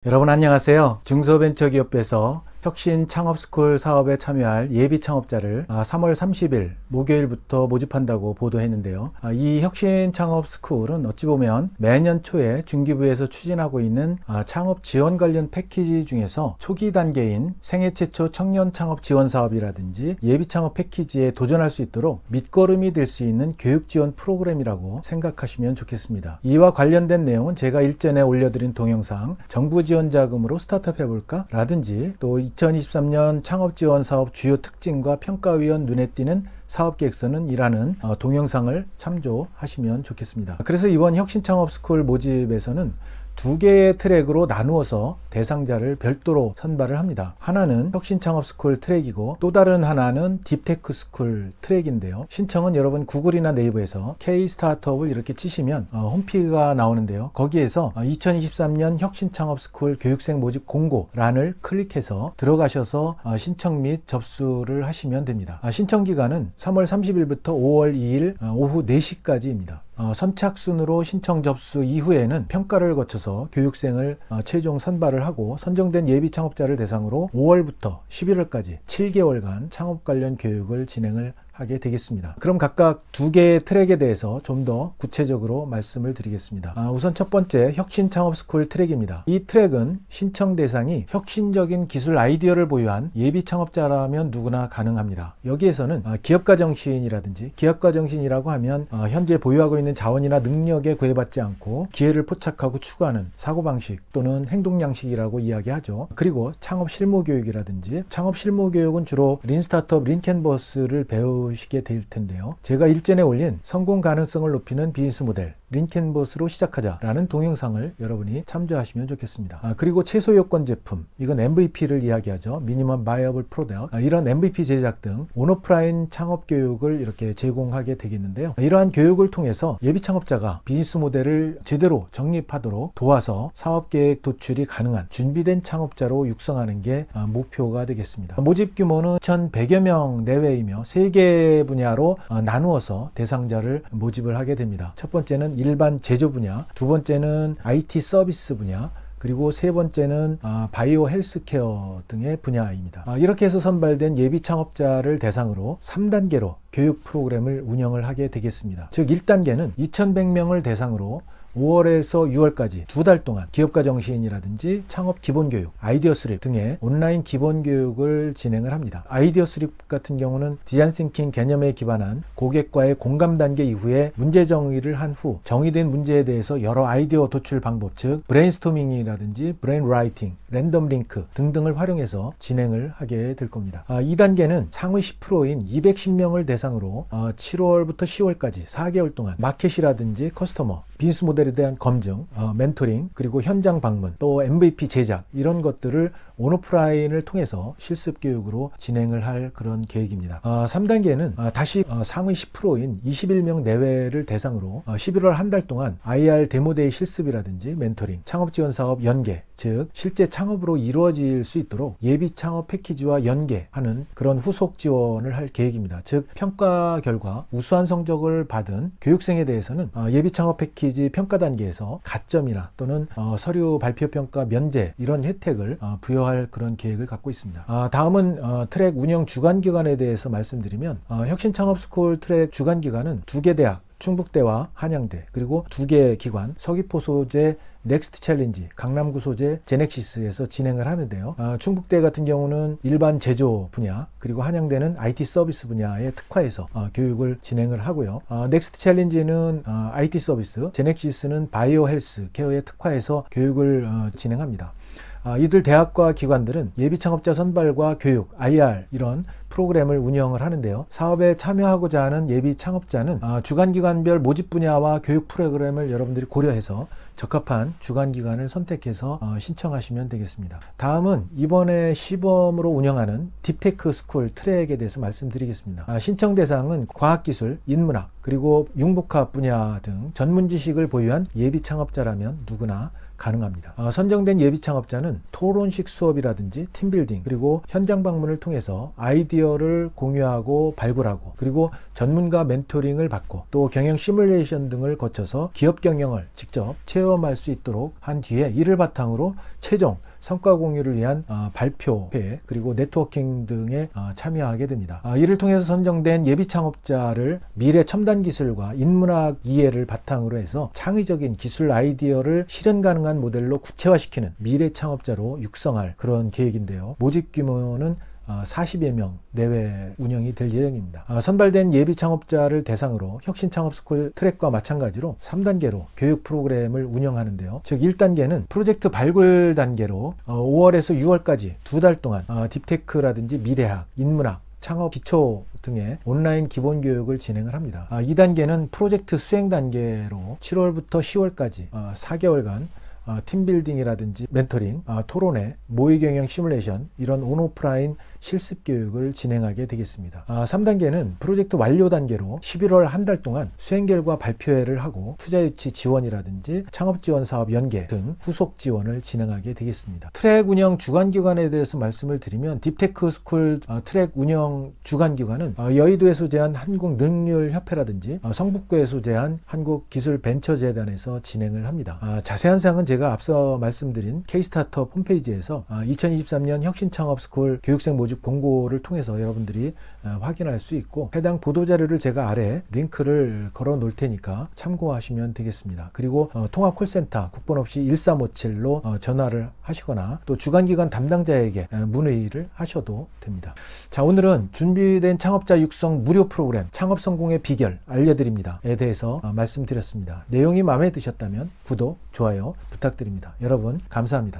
여러분 안녕하세요. 중소벤처기업부에서 혁신 창업스쿨 사업에 참여할 예비 창업자를 3월 30일 목요일부터 모집한다고 보도했는데요. 이 혁신 창업스쿨은 어찌 보면 매년 초에 중기부에서 추진하고 있는 창업 지원 관련 패키지 중에서 초기 단계인 생애 최초 청년 창업 지원 사업이라든지 예비 창업 패키지에 도전할 수 있도록 밑거름이 될 수 있는 교육 지원 프로그램이라고 생각하시면 좋겠습니다. 이와 관련된 내용은 제가 일전에 올려드린 동영상 정부 지원 자금으로 스타트업 해볼까? 라든지 또 2023년 창업지원 사업 주요 특징과 평가위원 눈에 띄는 사업계획서는 이라는 동영상을 참조하시면 좋겠습니다. 그래서 이번 혁신창업스쿨 모집에서는 두 개의 트랙으로 나누어서 대상자를 별도로 선발을 합니다. 하나는 혁신창업스쿨 트랙이고 또 다른 하나는 딥테크스쿨 트랙인데요. 신청은 여러분 구글이나 네이버에서 K-스타트업을 이렇게 치시면 홈페이지가 나오는데요. 거기에서 2023년 혁신창업스쿨 교육생 모집 공고란을 클릭해서 들어가셔서 신청 및 접수를 하시면 됩니다. 신청 기간은 3월 30일부터 5월 2일 오후 4시까지입니다. 선착순으로 신청 접수 이후에는 평가를 거쳐서 교육생을 최종 선발을 하고 선정된 예비 창업자를 대상으로 5월부터 11월까지 7개월간 창업 관련 교육을 진행을 하게 되겠습니다. 그럼 각각 두 개의 트랙에 대해서 좀 더 구체적으로 말씀을 드리겠습니다. 우선 첫 번째 혁신 창업스쿨 트랙입니다. 이 트랙은 신청 대상이 혁신적인 기술 아이디어를 보유한 예비 창업자라면 누구나 가능합니다. 여기에서는 기업가 정신이라든지 기업가 정신이라고 하면 현재 보유하고 있는 자원이나 능력에 구애받지 않고 기회를 포착하고 추구하는 사고방식 또는 행동양식이라고 이야기하죠. 그리고 창업 실무 교육이라든지 창업 실무 교육은 주로 린스타트업 린캔버스를 배우시게 될 텐데요. 제가 일전에 올린 성공 가능성을 높이는 비즈니스 모델 린캔버스로 시작하자라는 동영상을 여러분이 참조하시면 좋겠습니다. 그리고 최소 요건 제품, 이건 MVP를 이야기하죠. 미니멈 바이어블 프로덕트. 이런 MVP 제작 등 온오프라인 창업 교육을 이렇게 제공하게 되겠는데요. 이러한 교육을 통해서 예비 창업자가 비즈니스 모델을 제대로 정립하도록 도와서 사업 계획 도출이 가능한 준비된 창업자로 육성하는 게 목표가 되겠습니다. 모집 규모는 1,100여 명 내외이며 3개 분야로 나누어서 대상자를 모집을 하게 됩니다. 첫 번째는 일반 제조 분야, 두 번째는 IT 서비스 분야, 그리고 세 번째는 바이오 헬스케어 등의 분야입니다. 이렇게 해서 선발된 예비 창업자를 대상으로 3단계로 교육 프로그램을 운영을 하게 되겠습니다. 즉 1단계는 2,100명을 대상으로 5월에서 6월까지 두 달 동안 기업가 정신이라든지 창업 기본교육, 아이디어 수립 등의 온라인 기본교육을 진행을 합니다. 아이디어 수립 같은 경우는 디자인 싱킹 개념에 기반한 고객과의 공감 단계 이후에 문제 정의를 한 후 정의된 문제에 대해서 여러 아이디어 도출 방법, 즉 브레인스토밍이라든지 브레인 라이팅, 랜덤 링크 등등을 활용해서 진행을 하게 될 겁니다. 2단계는 상위 10%인 210명을 대상으로 7월부터 10월까지 4개월 동안 마켓이라든지 커스터머, 비즈니스 모델에 대한 검증, 멘토링, 그리고 현장 방문, 또 MVP 제작 이런 것들을 온오프라인을 통해서 실습 교육으로 진행을 할 그런 계획입니다. 3단계는 다시 상위 10%인 21명 내외를 대상으로 11월 한 달 동안 IR 데모데이 실습이라든지 멘토링, 창업지원 사업 연계, 즉 실제 창업으로 이루어질 수 있도록 예비 창업 패키지와 연계하는 그런 후속 지원을 할 계획입니다. 즉 평가 결과 우수한 성적을 받은 교육생에 대해서는 예비 창업 패키지 평가 단계에서 가점이나 또는 서류 발표 평가 면제 이런 혜택을 부여할 그런 계획을 갖고 있습니다. 다음은 트랙 운영 주관 기관에 대해서 말씀드리면 혁신 창업 스쿨 트랙 주관 기관은 2개 대학, 충북대와 한양대, 그리고 2개 기관, 서귀포 소재 넥스트 챌린지, 강남구 소재 제넥시스에서 진행을 하는데요. 충북대 같은 경우는 일반 제조 분야, 그리고 한양대는 IT 서비스 분야에 특화해서 교육을 진행을 하고요. 넥스트 챌린지는 IT 서비스, 제넥시스는 바이오 헬스 케어에 특화해서 교육을 진행합니다. 이들 대학과 기관들은 예비 창업자 선발과 교육, IR 이런 프로그램을 운영을 하는데요. 사업에 참여하고자 하는 예비 창업자는 주관기관별 모집 분야와 교육 프로그램을 여러분들이 고려해서 적합한 주관기관을 선택해서 신청하시면 되겠습니다. 다음은 이번에 시범으로 운영하는 딥테크 스쿨 트랙에 대해서 말씀드리겠습니다. 신청 대상은 과학기술, 인문학, 그리고 융복합 분야 등 전문 지식을 보유한 예비 창업자라면 누구나 가능합니다. 선정된 예비 창업자는 토론식 수업이라든지 팀빌딩, 그리고 현장 방문을 통해서 아이디어를 공유하고 발굴하고, 그리고 전문가 멘토링을 받고, 또 경영 시뮬레이션 등을 거쳐서 기업 경영을 직접 체험 체험할 수 있도록 한 뒤에 이를 바탕으로 최종 성과 공유를 위한 발표회 그리고 네트워킹 등에 참여하게 됩니다. 이를 통해서 선정된 예비 창업자를 미래 첨단 기술과 인문학 이해를 바탕으로 해서 창의적인 기술 아이디어를 실현 가능한 모델로 구체화시키는 미래 창업자로 육성할 그런 계획인데요. 모집 규모는 40여 명 내외 운영이 될 예정입니다. 선발된 예비 창업자를 대상으로 혁신창업스쿨 트랙과 마찬가지로 3단계로 교육 프로그램을 운영하는데요. 즉 1단계는 프로젝트 발굴 단계로 5월에서 6월까지 2달 동안 딥테크라든지 미래학, 인문학, 창업 기초 등의 온라인 기본 교육을 진행을 합니다. 2단계는 프로젝트 수행 단계로 7월부터 10월까지 4개월간 팀빌딩이라든지 멘토링, 토론회, 모의 경영 시뮬레이션 이런 온오프라인 실습 교육을 진행하게 되겠습니다. 3단계는 프로젝트 완료 단계로 11월 한 달 동안 수행 결과 발표회를 하고 투자 유치 지원이라든지 창업 지원 사업 연계 등 후속 지원을 진행하게 되겠습니다. 트랙 운영 주관 기관에 대해서 말씀을 드리면 딥테크 스쿨 트랙 운영 주관 기관은 여의도에 소재한 한국능률협회라든지 성북구에 소재한 한국기술벤처재단에서 진행을 합니다. 자세한 사항은 제가 앞서 말씀드린 K-스타트업 홈페이지에서 2023년 혁신창업스쿨 교육생 모집 공고를 통해서 여러분들이 확인할 수 있고 해당 보도자료를 제가 아래 링크를 걸어 놓을 테니까 참고하시면 되겠습니다. 그리고 통합 콜센터 국번 없이 1357로 전화를 하시거나 또 주관기관 담당자에게 문의를 하셔도 됩니다. 자, 오늘은 준비된 창업자 육성 무료 프로그램 창업 성공의 비결 알려드립니다에 대해서 말씀드렸습니다. 내용이 마음에 드셨다면 구독, 좋아요 부탁드립니다. 여러분 감사합니다.